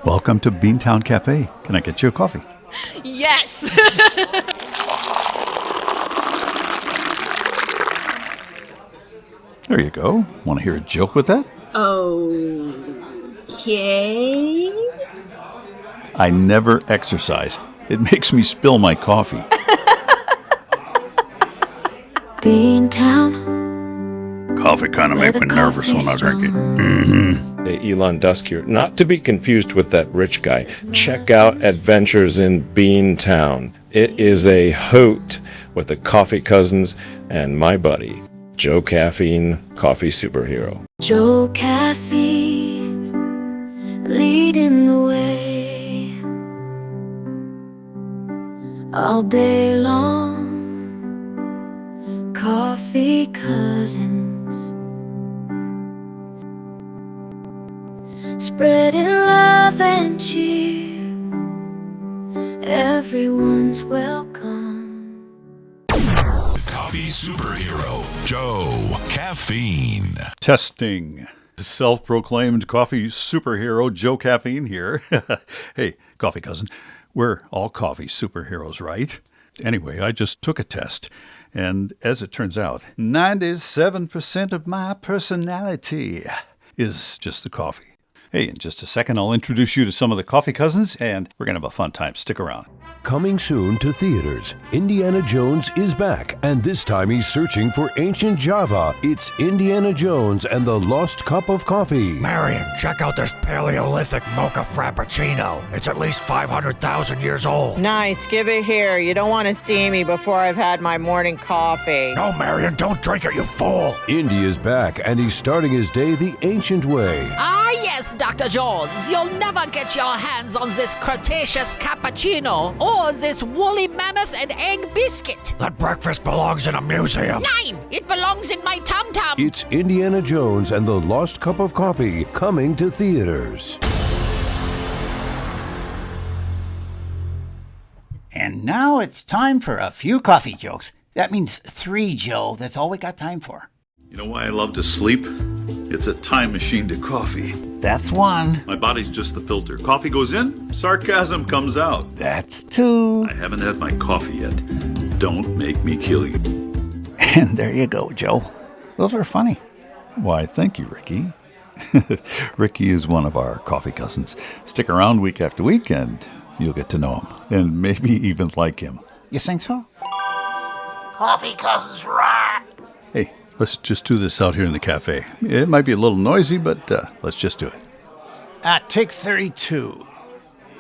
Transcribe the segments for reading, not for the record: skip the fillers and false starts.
Welcome to Beantown Cafe. Can I get you a coffee? Yes! There you go. Want to hear a joke with that? Okay. I never exercise. It makes me spill my coffee. Beantown. Coffee kind of makes me nervous when I drink it. Hey, Elon Dusk here. Not to be confused with that rich guy. Check out Adventures in Beantown. It is a hoot with the coffee cousins and my buddy, JoeCaffeine, coffee superhero. JoeCaffeine, leading the way. All day long, coffee cousins. Spreading love and cheer, everyone's welcome. Coffee superhero, JoeCaffeine. Testing. Self-proclaimed coffee superhero JoeCaffeine here. Hey, coffee cousin, we're all coffee superheroes, right? Anyway, I just took a test, and as it turns out, 97% of my personality is just the coffee. Hey, in just a second, I'll introduce you to some of the coffee cousins, and we're going to have a fun time. Stick around. Coming soon to theaters, Indiana Jones is back, and this time he's searching for ancient Java. It's Indiana Jones and the Lost Cup of Coffee. Marion, check out this Paleolithic mocha frappuccino. It's at least 500,000 years old. Nice, give it here. You don't want to see me before I've had my morning coffee. No, Marion, don't drink it, you fool. Indy is back, and he's starting his day the ancient way. Ah, yes, Dr. Jones. You'll never get your hands on this Cretaceous cappuccino or this woolly mammoth and egg biscuit. That breakfast belongs in a museum. Nein, it belongs in my tum-tum. It's Indiana Jones and the Lost Cup of Coffee coming to theaters. And now it's time for a few coffee jokes. That means 3, Joe. That's all we got time for. You know why I love to sleep? It's a time machine to coffee. That's 1. My body's just the filter. Coffee goes in, sarcasm comes out. That's 2. I haven't had my coffee yet. Don't make me kill you. And there you go, Joe. Those are funny. Why, thank you, Ricky. Ricky is one of our coffee cousins. Stick around week after week and you'll get to know him. And maybe even like him. You think so? Coffee cousins rock! Hey, let's just do this out here in the cafe. It might be a little noisy, but let's just do it. Take 32.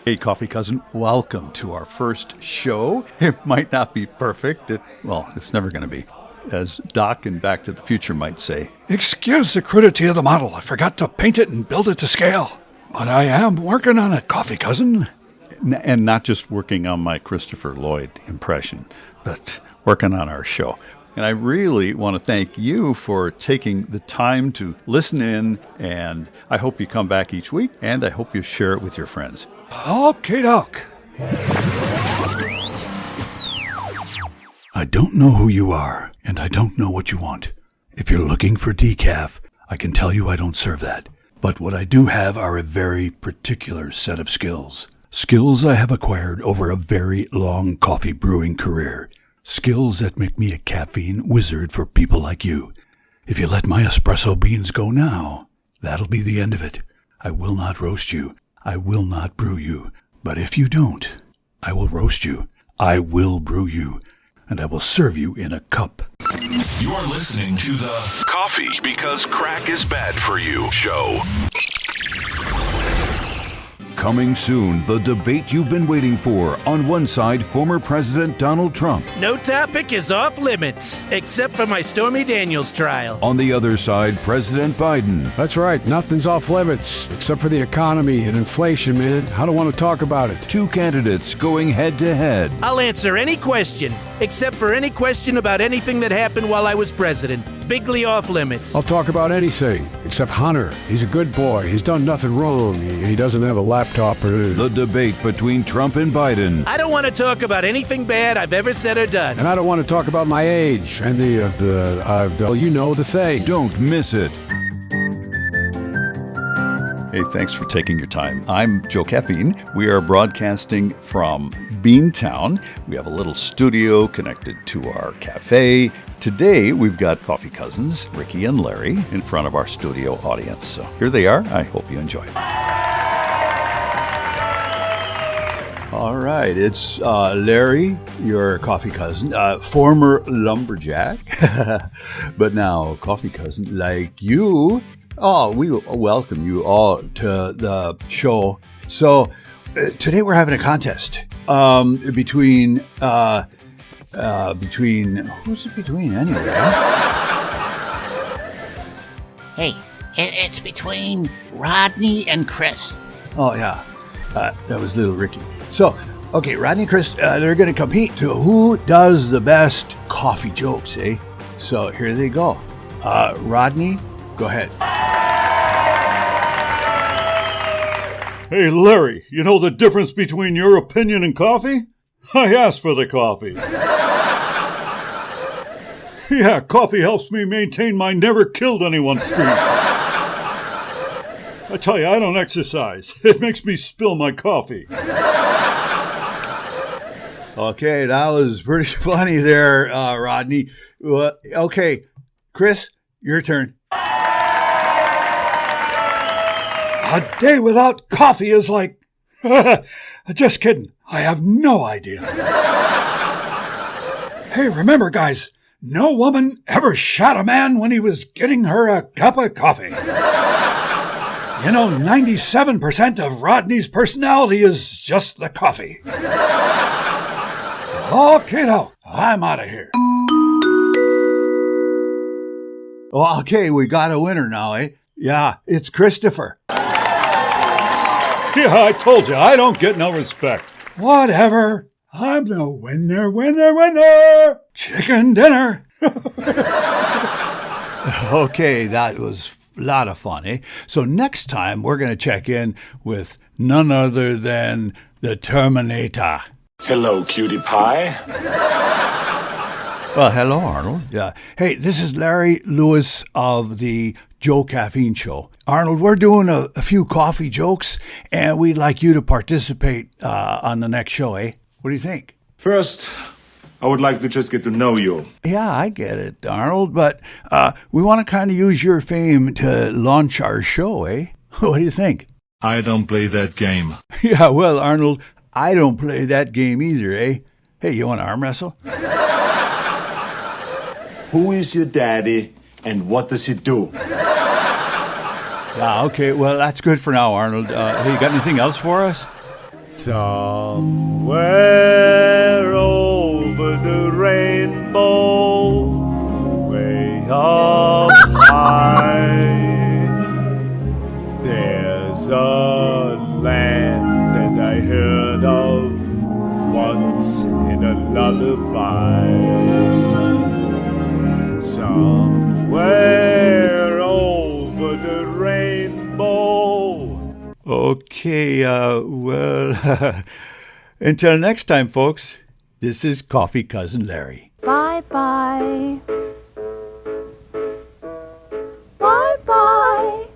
Hey, coffee cousin, welcome to our first show. It might not be perfect. It's never going to be. As Doc in Back to the Future might say, "Excuse the crudity of the model. I forgot to paint it and build it to scale. But I am working on it, coffee cousin." And not just working on my Christopher Lloyd impression, but working on our show. And I really want to thank you for taking the time to listen in, and I hope you come back each week, and I hope you share it with your friends. Okay, Doc. I don't know who you are, and I don't know what you want. If you're looking for decaf, I can tell you I don't serve that. But what I do have are a very particular set of skills. Skills I have acquired over a very long coffee brewing career. Skills that make me a caffeine wizard for people like you. If you let my espresso beans go now, that'll be the end of it. I will not roast you. I will not brew you. But if you don't, I will roast you. I will brew you. And I will serve you in a cup. You're listening to the Coffee Because Crack is Bad for You show. Coming soon, the debate you've been waiting for. On one side, former President Donald Trump. No topic is off limits, except for my Stormy Daniels trial. On the other side, President Biden. That's right, nothing's off limits, except for the economy and inflation, man. I don't want to talk about it. 2 candidates going head to head. I'll answer any question, except for any question about anything that happened while I was president. Bigly off limits. I'll talk about anything, except Hunter. He's a good boy. He's done nothing wrong. He doesn't have a laptop or anything. The debate between Trump and Biden. I don't want to talk about anything bad I've ever said or done. And I don't want to talk about my age and the thing. Don't miss it. Hey, thanks for taking your time. I'm JoeCaffeine. We are broadcasting from Beantown. We have a little studio connected to our cafe. Today, we've got coffee cousins, Ricky and Larry, in front of our studio audience. So here they are. I hope you enjoy it. All right, it's Larry, your coffee cousin, former lumberjack, but now coffee cousin like you. Oh, we welcome you all to the show. So today we're having a contest between who's it between anyway? Hey, it's between Rodney and Chris. Oh yeah, that was little Ricky. So, okay, Rodney and Chris, they're going to compete to who does the best coffee jokes, eh? So here they go. Rodney, go ahead. Hey, Larry, you know the difference between your opinion and coffee? I asked for the coffee. Yeah, coffee helps me maintain my never killed anyone streak. I tell you, I don't exercise. It makes me spill my coffee. Okay, that was pretty funny there, Rodney. Okay, Chris, your turn. A day without coffee is like... Just kidding. I have no idea. Hey, remember, guys, no woman ever shot a man when he was getting her a cup of coffee. You know, 97% of Rodney's personality is just the coffee. Okay, now, I'm out of here. Well, okay, we got a winner now, eh? Yeah, it's Christopher. Yeah, I told you, I don't get no respect. Whatever. I'm the winner. Chicken dinner. Okay, that was a lot of fun, eh? So next time, we're going to check in with none other than the Terminator. Hello, cutie pie. Well, hello, Arnold. Yeah. Hey, this is Larry Lewis of the Joe Caffeine Show. Arnold, we're doing a few coffee jokes, and we'd like you to participate on the next show, eh? What do you think? First, I would like to just get to know you. Yeah, I get it, Arnold, but we want to kind of use your fame to launch our show, eh? What do you think? I don't play that game. Yeah, well, Arnold, I don't play that game either, eh? Hey, you want to arm wrestle? Who is your daddy, and what does he do? Yeah, okay, well, that's good for now, Arnold. Hey, you got anything else for us? Somewhere over the rainbow, way up high, there's a land that I heard of once in a lullaby. Somewhere over the rainbow. Okay, well, until next time, folks, this is Coffee Cousin Larry. Bye-bye. Bye-bye.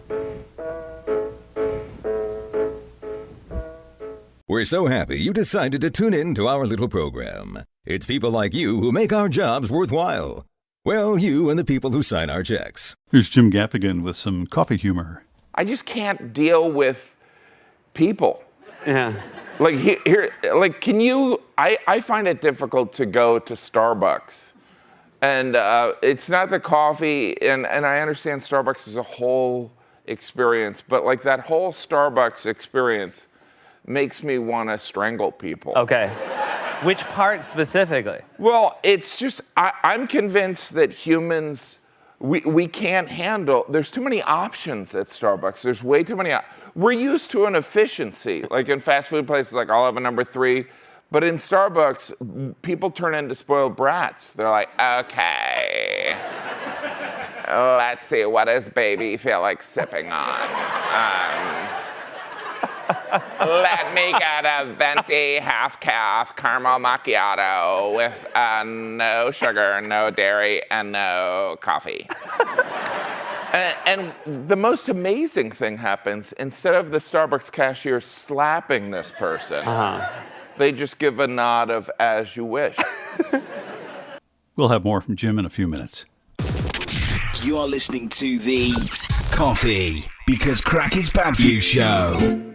We're so happy you decided to tune in to our little program. It's people like you who make our jobs worthwhile. Well, you and the people who sign our checks. Here's Jim Gaffigan with some coffee humor. I just can't deal with people. Yeah. Like here, like can you? I find it difficult to go to Starbucks, and it's not the coffee, and I understand Starbucks is a whole experience, but like that whole Starbucks experience makes me want to strangle people. Okay. Which part specifically? Well, it's just, I'm convinced that humans, we can't handle, there's too many options at Starbucks. There's way too many, we're used to an efficiency. Like in fast food places, like I'll have a number 3. But in Starbucks, people turn into spoiled brats. They're like, okay, let's see, what does baby feel like sipping on? Let me get a venti half-calf caramel macchiato with no sugar, no dairy, and no coffee. And the most amazing thing happens. Instead of the Starbucks cashier slapping this person, they just give a nod of as you wish. We'll have more from Jim in a few minutes. You're listening to the Coffee Because Crack is Bad For You show.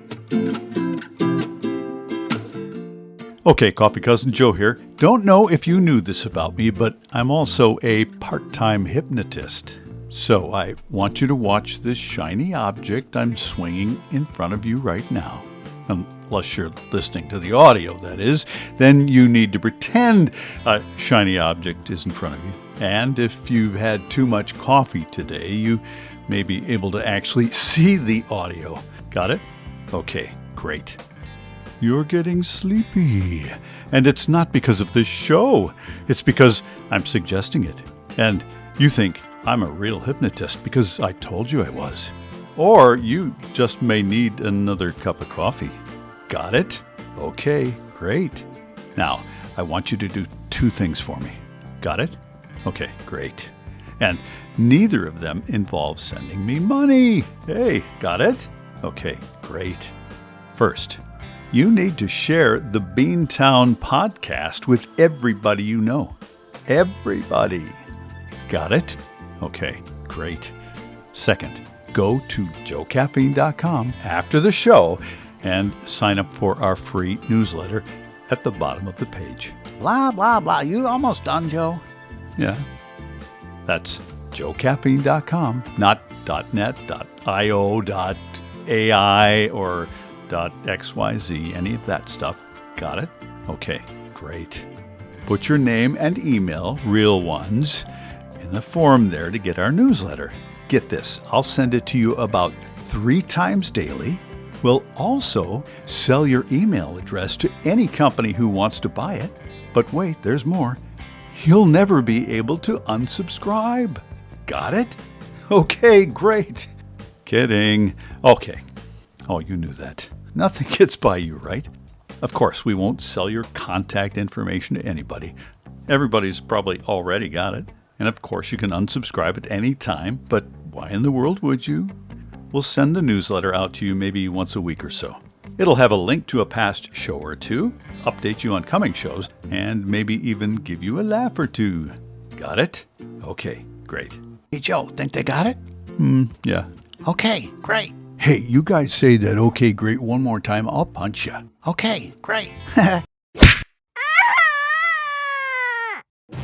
Okay, Coffee Cousin Joe here. Don't know if you knew this about me, but I'm also a part-time hypnotist. So I want you to watch this shiny object I'm swinging in front of you right now. Unless you're listening to the audio, that is. Then you need to pretend a shiny object is in front of you. And if you've had too much coffee today, you may be able to actually see the audio. Got it? Okay, great. You're getting sleepy. And it's not because of this show. It's because I'm suggesting it. And you think I'm a real hypnotist because I told you I was. Or you just may need another cup of coffee. Got it? Okay, great. Now, I want you to do two things for me. Got it? Okay, great. And neither of them involves sending me money. Hey, got it? Okay, great. First, you need to share the Beantown podcast with everybody you know. Everybody. Got it? Okay, great. Second, go to JoeCaffeine.com after the show and sign up for our free newsletter at the bottom of the page. Blah, blah, blah. You almost done, Joe? Yeah. That's JoeCaffeine.com, not .net, .io, .ai, or .xyz, any of that stuff. Got it? Okay, great. Put your name and email, real ones, in the form there to get our newsletter. Get this, I'll send it to you about 3 times daily. We'll also sell your email address to any company who wants to buy it. But wait, there's more. You'll never be able to unsubscribe. Got it? Okay, great. Kidding. Okay. Oh, you knew that. Nothing gets by you, right? Of course, we won't sell your contact information to anybody. Everybody's probably already got it. And of course, you can unsubscribe at any time. But why in the world would you? We'll send the newsletter out to you maybe once a week or so. It'll have a link to a past show or two, update you on coming shows, and maybe even give you a laugh or two. Got it? Okay, great. Hey, Joe, think they got it? Yeah. Okay, great. Hey, you guys say that okay, great one more time, I'll punch you. Okay, great.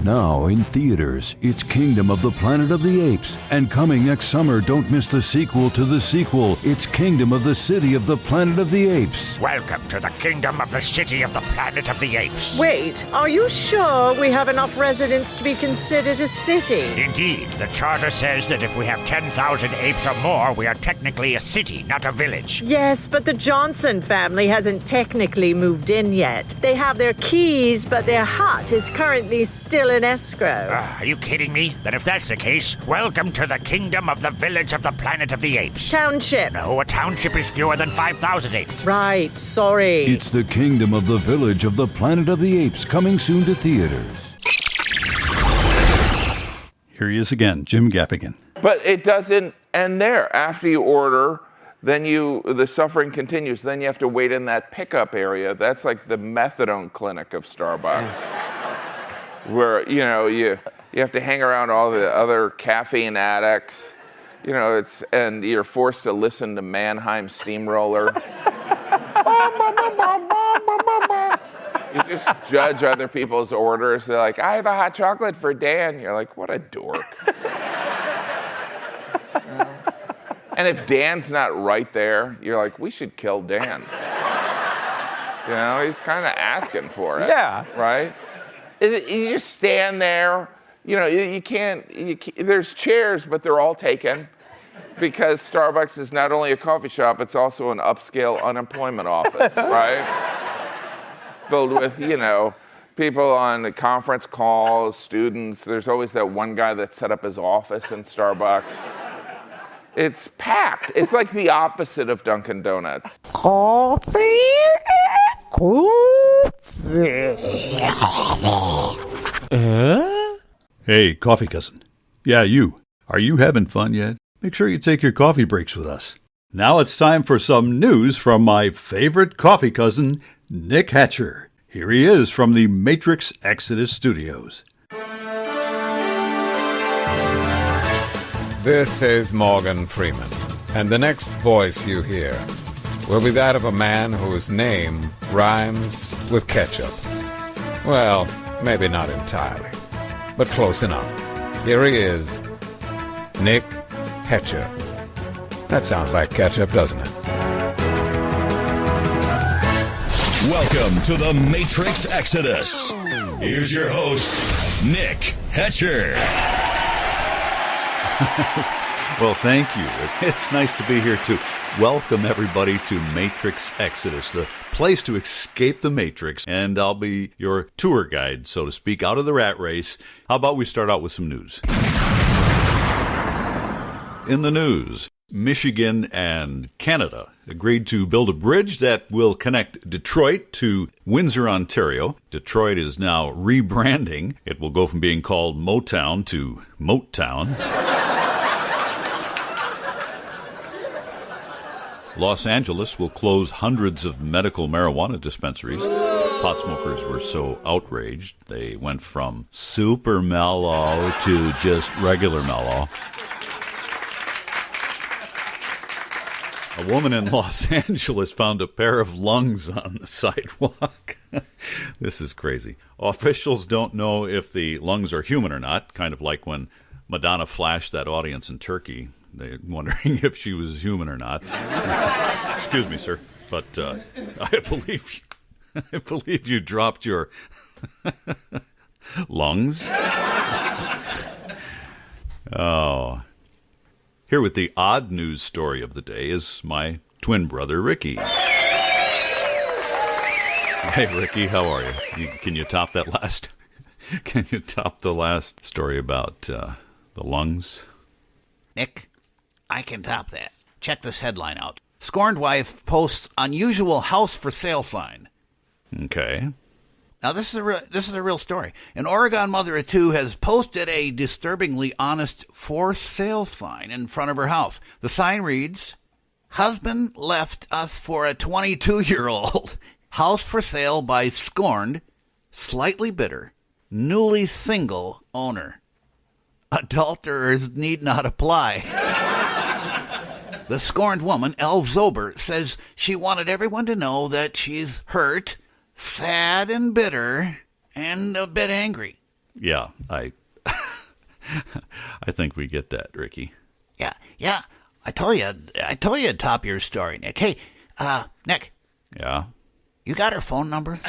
Now in theaters, it's Kingdom of the Planet of the Apes. And coming next summer, don't miss the sequel to the sequel. It's Kingdom of the City of the Planet of the Apes. Welcome to the kingdom of the city of the planet of the apes. Wait, are you sure we have enough residents to be considered a city? Indeed, the charter says that if we have 10,000 apes or more, we are technically a city, not a village. Yes, but the Johnson family hasn't technically moved in yet. They have their keys, but their hut is currently still in escrow. Are you kidding me? Then if that's the case, welcome to the kingdom of the village of the planet of the apes. Township. No, a township is fewer than 5,000 apes. Right, sorry. It's the Kingdom of the Village of the Planet of the Apes, coming soon to theaters. Here he is again, Jim Gaffigan. But it doesn't end there. After you order, then the suffering continues. Then you have to wait in that pickup area. That's like the methadone clinic of Starbucks. Where, you have to hang around all the other caffeine addicts. And you're forced to listen to Mannheim Steamroller. You just judge other people's orders. They're like, I have a hot chocolate for Dan. You're like, what a dork. And if Dan's not right there, you're like, we should kill Dan. He's kind of asking for it. Yeah. Right? You just stand there. You can't, there's chairs, but they're all taken. Because Starbucks is not only a coffee shop, it's also an upscale unemployment office, right? Filled with, people on conference calls, students. There's always that one guy that set up his office in Starbucks. It's packed. It's like the opposite of Dunkin' Donuts. Coffee. Hey, Coffee Cousin. Yeah, you. Are you having fun yet? make sure you take your coffee breaks with us. Now it's time for some news from my favorite coffee cousin, Nick Hatcher. Here he is from the Matrix Exodus Studios. This is Morgan Freeman, and the next voice you hear will be that of a man whose name rhymes with ketchup. Well, maybe not entirely, but close enough. Here he is, Nick Hatcher. That sounds like ketchup, doesn't it? Welcome to the Matrix Exodus. Here's your host, Nick Hatcher. Well, thank you. It's nice to be here too. Welcome everybody to Matrix Exodus, the place to escape the Matrix, and I'll be your tour guide, so to speak, out of the rat race. How about we start out with some news? In the news, Michigan and Canada agreed to build a bridge that will connect Detroit to Windsor, Ontario. Detroit is now rebranding. It will go from being called Motown to Motown. Los Angeles will close hundreds of medical marijuana dispensaries. Pot smokers were so outraged, they went from super mellow to just regular mellow. A woman in Los Angeles found a pair of lungs on the sidewalk. This is crazy. Officials don't know if the lungs are human or not, kind of like when Madonna flashed that audience in Turkey. They're wondering if she was human or not. Excuse me, sir, but I believe you dropped your lungs. Oh. Here with the odd news story of the day is my twin brother, Ricky. Hey, Ricky, how are you? Can you top that last? Can you top the last story about the lungs? Nick, I can top that. Check this headline out. Scorned wife posts unusual house for sale sign. Okay. Now, this is a real story. An Oregon mother of two has posted a disturbingly honest for sale sign in front of her house. The sign reads, "Husband left us for a 22-year-old. House for sale by scorned, slightly bitter, newly single owner. Adulterers need not apply." The scorned woman, Elle Zober, says she wanted everyone to know that she's hurt, sad and bitter, and a bit angry. Yeah, I think we get that, Ricky. Yeah. I told you I'd top your story, Nick. Hey, Nick. Yeah? You got her phone number?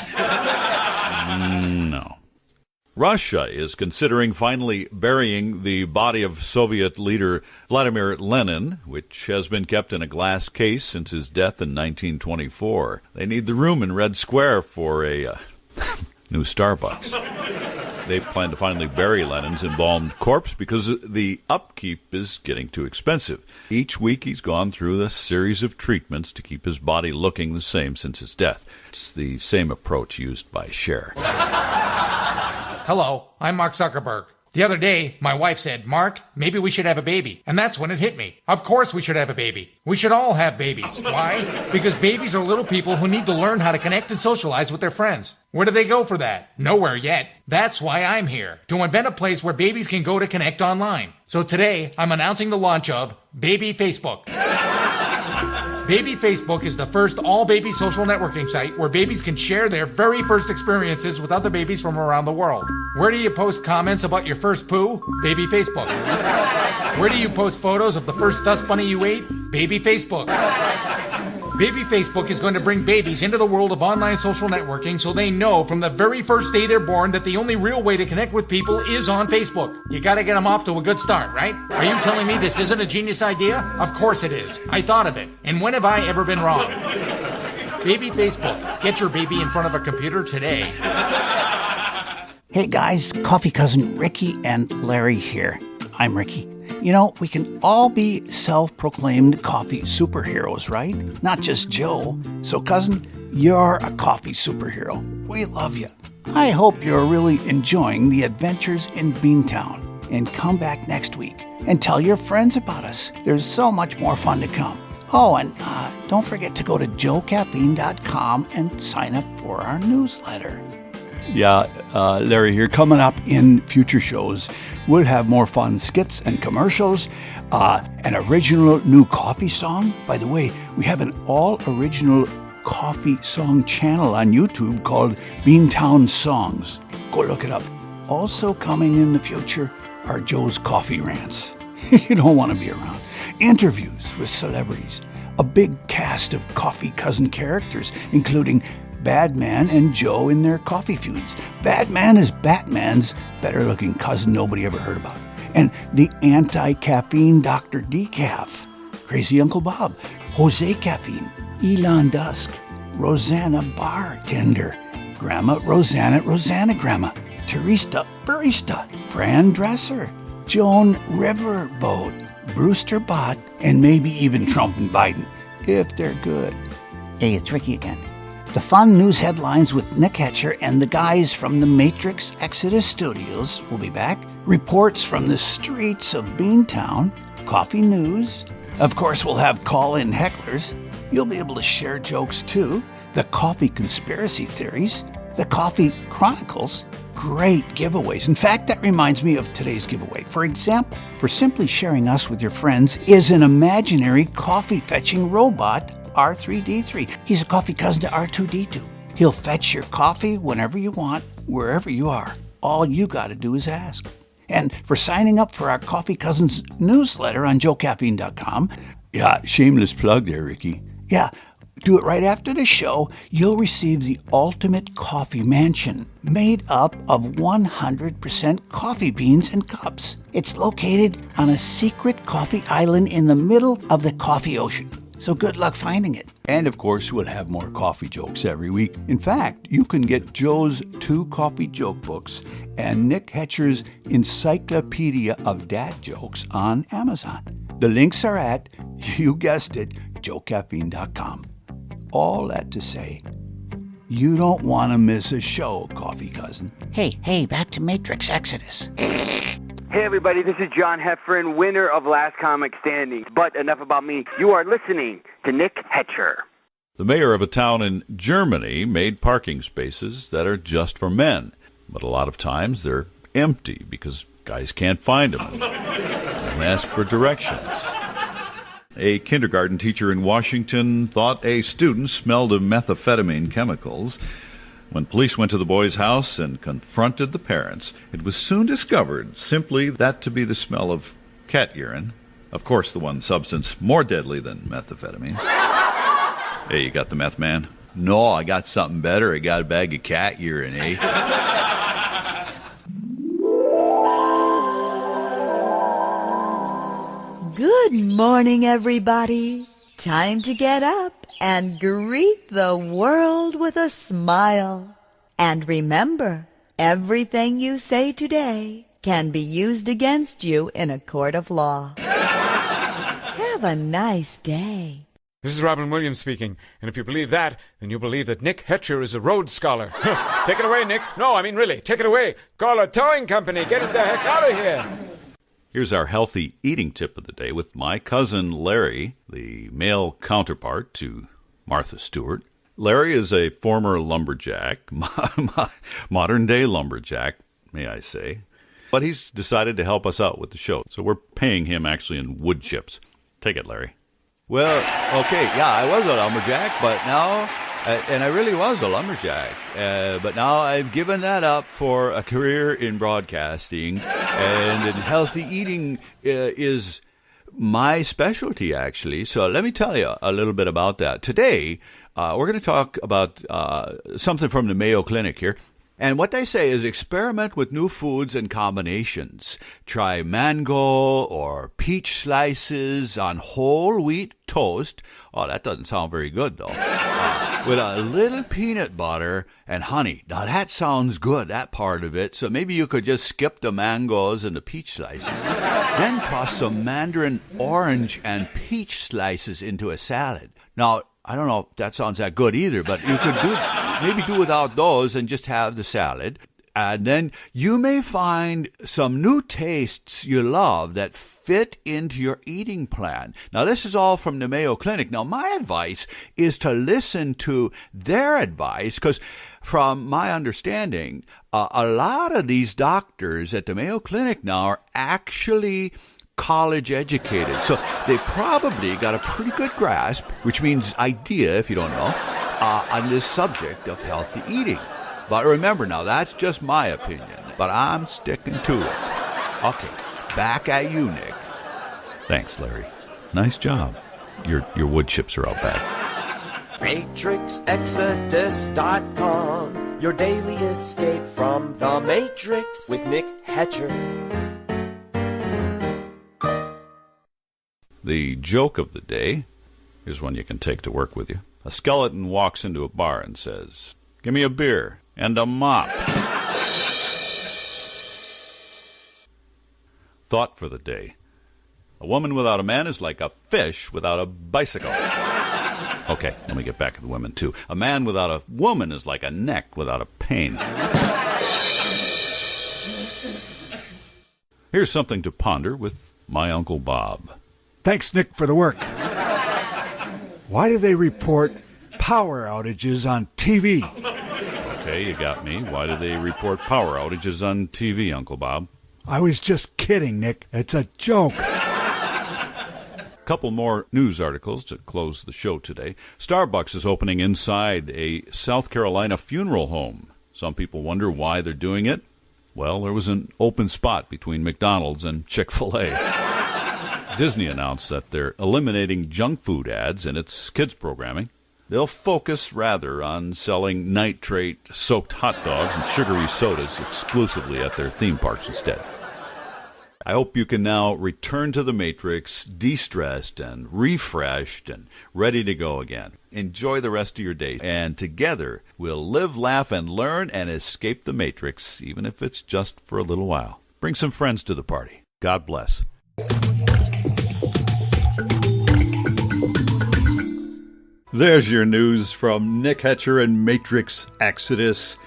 No. Russia is considering finally burying the body of Soviet leader Vladimir Lenin, which has been kept in a glass case since his death in 1924. They need the room in Red Square for a new Starbucks. They plan to finally bury Lenin's embalmed corpse because the upkeep is getting too expensive. Each week he's gone through a series of treatments to keep his body looking the same since his death. It's the same approach used by Cher. Hello, I'm Mark Zuckerberg. The other day, my wife said, "Mark, maybe we should have a baby." And that's when it hit me. Of course we should have a baby. We should all have babies. Why? Because babies are little people who need to learn how to connect and socialize with their friends. Where do they go for that? Nowhere yet. That's why I'm here, to invent a place where babies can go to connect online. So today, I'm announcing the launch of Baby Facebook. Baby Facebook is the first all-baby social networking site where babies can share their very first experiences with other babies from around the world. Where do you post comments about your first poo? Baby Facebook. Where do you post photos of the first dust bunny you ate? Baby Facebook. Baby Facebook is going to bring babies into the world of online social networking so they know from the very first day they're born that the only real way to connect with people is on Facebook. You gotta get them off to a good start, right? Are you telling me this isn't a genius idea? Of course it is. I thought of it. And when have I ever been wrong? Baby Facebook. Get your baby in front of a computer today. Hey guys, coffee cousin Ricky and Larry here. I'm Ricky. You know, we can all be self-proclaimed coffee superheroes, right? Not just Joe. So, cousin, you're a coffee superhero. We love you. I hope you're really enjoying the adventures in Beantown. and come back next week. And tell your friends about us. There's so much more fun to come. Oh, and don't forget to go to JoeCaffeine.com and sign up for our newsletter. Yeah, Larry here. Coming up in future shows, we'll have more fun skits and commercials, an original new coffee song. By the way, we have an all-original coffee song channel on YouTube called Beantown Songs. Go look it up. Also coming in the future are Joe's coffee rants. You don't want to be around. Interviews with celebrities. A big cast of coffee cousin characters, including Badman and Joe in their coffee feuds. Badman is Batman's better-looking cousin nobody ever heard about. And the anti-caffeine Dr. Decaf, Crazy Uncle Bob, Jose Caffeine, Elon Dusk, Rosanna Bartender, Grandma Rosanna Grandma, Teresa Barista, Fran Dresser, Joan Riverboat, Brewster Bott, and maybe even Trump and Biden, if they're good. Hey, it's Ricky again. The fun news headlines with Nick Hetcher and the guys from the Matrix Exodus Studios will be back. Reports from the streets of Beantown, coffee news. Of course, we'll have call-in hecklers. You'll be able to share jokes too. The coffee conspiracy theories. The Coffee Chronicles, great giveaways. In fact, that reminds me of today's giveaway. For example, for simply sharing us with your friends is an imaginary coffee-fetching robot, R3D3. He's a coffee cousin to R2D2. He'll fetch your coffee whenever you want, wherever you are. All you got to do is ask. And for signing up for our Coffee Cousins newsletter on JoeCaffeine.com, yeah, shameless plug there, Ricky. Yeah, do it right after the show. You'll receive the ultimate coffee mansion made up of 100% coffee beans and cups. It's located on a secret coffee island in the middle of the coffee ocean. So good luck finding it. And of course, we'll have more coffee jokes every week. In fact, you can get Joe's 2 coffee joke books and Nick Hetcher's Encyclopedia of Dad Jokes on Amazon. The links are at, you guessed it, JoeCaffeine.com. All that to say, you don't want to miss a show, coffee cousin. Hey, back to Matrix Exodus. Hey everybody, this is John Heffron, winner of Last Comic Standing. But enough about me. You are listening to Nick Hetcher. The mayor of a town in Germany made parking spaces that are just for men. But a lot of times they're empty because guys can't find them and ask for directions. A kindergarten teacher in Washington thought a student smelled of methamphetamine chemicals. When police went to the boy's house and confronted the parents, it was soon discovered simply that to be the smell of cat urine. Of course, the one substance more deadly than methamphetamine. Hey, you got the meth, man? No, I got something better. I got a bag of cat urine, eh? Good morning, everybody. Time to get up and greet the world with a smile. And remember, everything you say today can be used against you in a court of law. Have a nice day. This is Robin Williams speaking, and if you believe that, then you believe that Nick Hetcher is a Rhodes Scholar. Take it away, Nick. No, I mean really, take it away. Call a towing company. Get it the heck out of here. Here's our healthy eating tip of the day with my cousin Larry, the male counterpart to Martha Stewart. Larry is a former lumberjack, modern-day lumberjack, may I say. But he's decided to help us out with the show, so we're paying him actually in wood chips. Take it, Larry. Well, okay, yeah, I was a lumberjack, but now, and I really was a lumberjack, but now I've given that up for a career in broadcasting, and healthy eating is my specialty, actually. So let me tell you a little bit about that. Today, we're going to talk about something from the Mayo Clinic here. And what they say is experiment with new foods and combinations. Try mango or peach slices on whole wheat toast. Oh, that doesn't sound very good, though. With a little peanut butter and honey. Now, that sounds good, that part of it. So maybe you could just skip the mangoes and the peach slices. Then toss some mandarin orange and peach slices into a salad. Now, I don't know if that sounds that good either, but you could maybe do without those and just have the salad. And then you may find some new tastes you love that fit into your eating plan. Now, this is all from the Mayo Clinic. Now, my advice is to listen to their advice, because from my understanding, a lot of these doctors at the Mayo Clinic now are actually college educated. So they probably got a pretty good grasp, which means idea, if you don't know, on this subject of healthy eating. But remember now, that's just my opinion, but I'm sticking to it. Okay, back at you, Nick. Thanks, Larry. Nice job. Your wood chips are out back. MatrixExodus.com, your daily escape from the Matrix with Nick Hatcher. The joke of the day is one you can take to work with you. A skeleton walks into a bar and says, "Give me a beer and a mop." Thought for the day. A woman without a man is like a fish without a bicycle. Okay, let me get back to the women, too. A man without a woman is like a neck without a pain. Here's something to ponder with my Uncle Bob. Thanks, Nick, for the work. Why do they report power outages on TV? Okay, you got me. Why do they report power outages on TV, Uncle Bob? I was just kidding, Nick. It's a joke. Couple more news articles to close the show today. Starbucks is opening inside a South Carolina funeral home. Some people wonder why they're doing it. Well, there was an open spot between McDonald's and Chick-fil-A. Disney announced that they're eliminating junk food ads in its kids programming. They'll focus rather on selling nitrate-soaked hot dogs and sugary sodas exclusively at their theme parks instead. I hope you can now return to the Matrix, de-stressed and refreshed and ready to go again. Enjoy the rest of your day, and together we'll live, laugh, and learn and escape the Matrix, even if it's just for a little while. Bring some friends to the party. God bless. There's your news from Nick Hatcher and Matrix Exodus.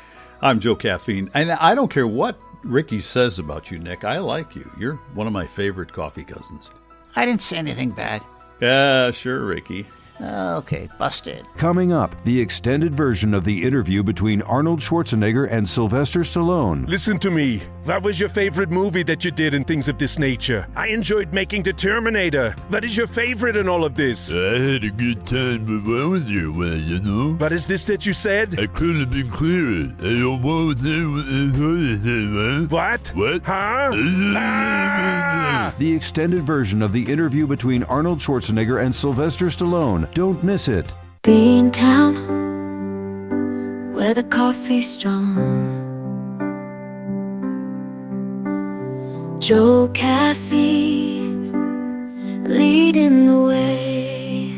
I'm Joe Caffeine, and I don't care what Ricky says about you, Nick. I like you. You're one of my favorite coffee cousins. I didn't say anything bad. Yeah, sure, Ricky. Okay, busted. Coming up, the extended version of the interview between Arnold Schwarzenegger and Sylvester Stallone. Listen to me. What was your favorite movie that you did and things of this nature? I enjoyed making The Terminator. What is your favorite in all of this? I had a good time around you, you know. What is this that you said? I couldn't have been clearer. I don't want to. What? What? Huh? The extended version of the interview between Arnold Schwarzenegger and Sylvester Stallone. Don't miss it. Beantown, where the coffee's strong. JoeCaffeine, leading the way.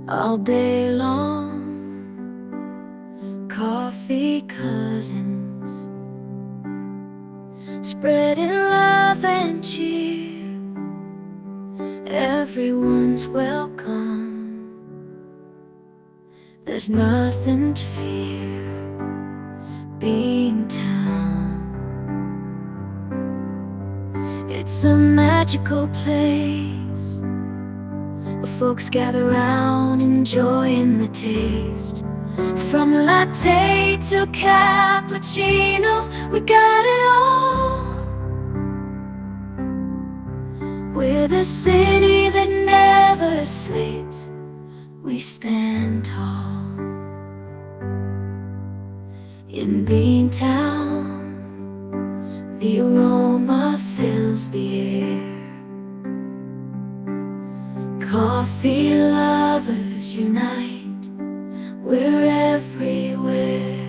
All day long, coffee cousins, spreading love and cheer. Everyone's welcome. There's nothing to fear. Beantown, it's a magical place where folks gather round enjoying the taste. From latte to cappuccino, we got it all. We're the city that never sleeps. We stand tall. In Beantown, the aroma fills the air. Coffee lovers unite. We're everywhere.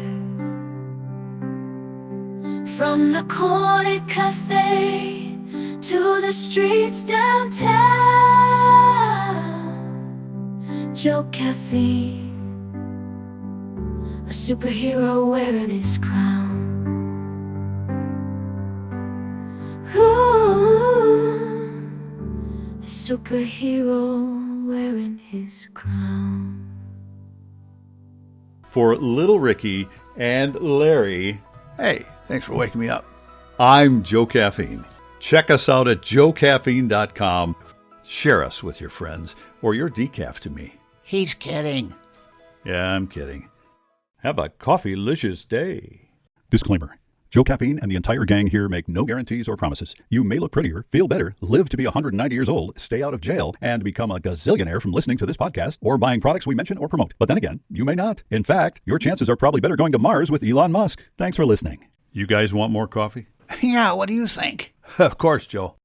From the corner cafe to the streets downtown, JoeCaffeine, a superhero wearing his crown. Ooh, a superhero wearing his crown. For Little Ricky, And Larry. Hey, thanks for waking me up. I'm Joe Caffeine. Check us out at JoeCaffeine.com. Share us with your friends or your decaf to me. He's kidding. Yeah, I'm kidding. Have a coffee-licious day. Disclaimer. Joe Caffeine and the entire gang here make no guarantees or promises. You may look prettier, feel better, live to be 190 years old, stay out of jail, and become a gazillionaire from listening to this podcast or buying products we mention or promote. But then again, you may not. In fact, your chances are probably better going to Mars with Elon Musk. Thanks for listening. You guys want more coffee? Yeah, what do you think? Of course, Joe.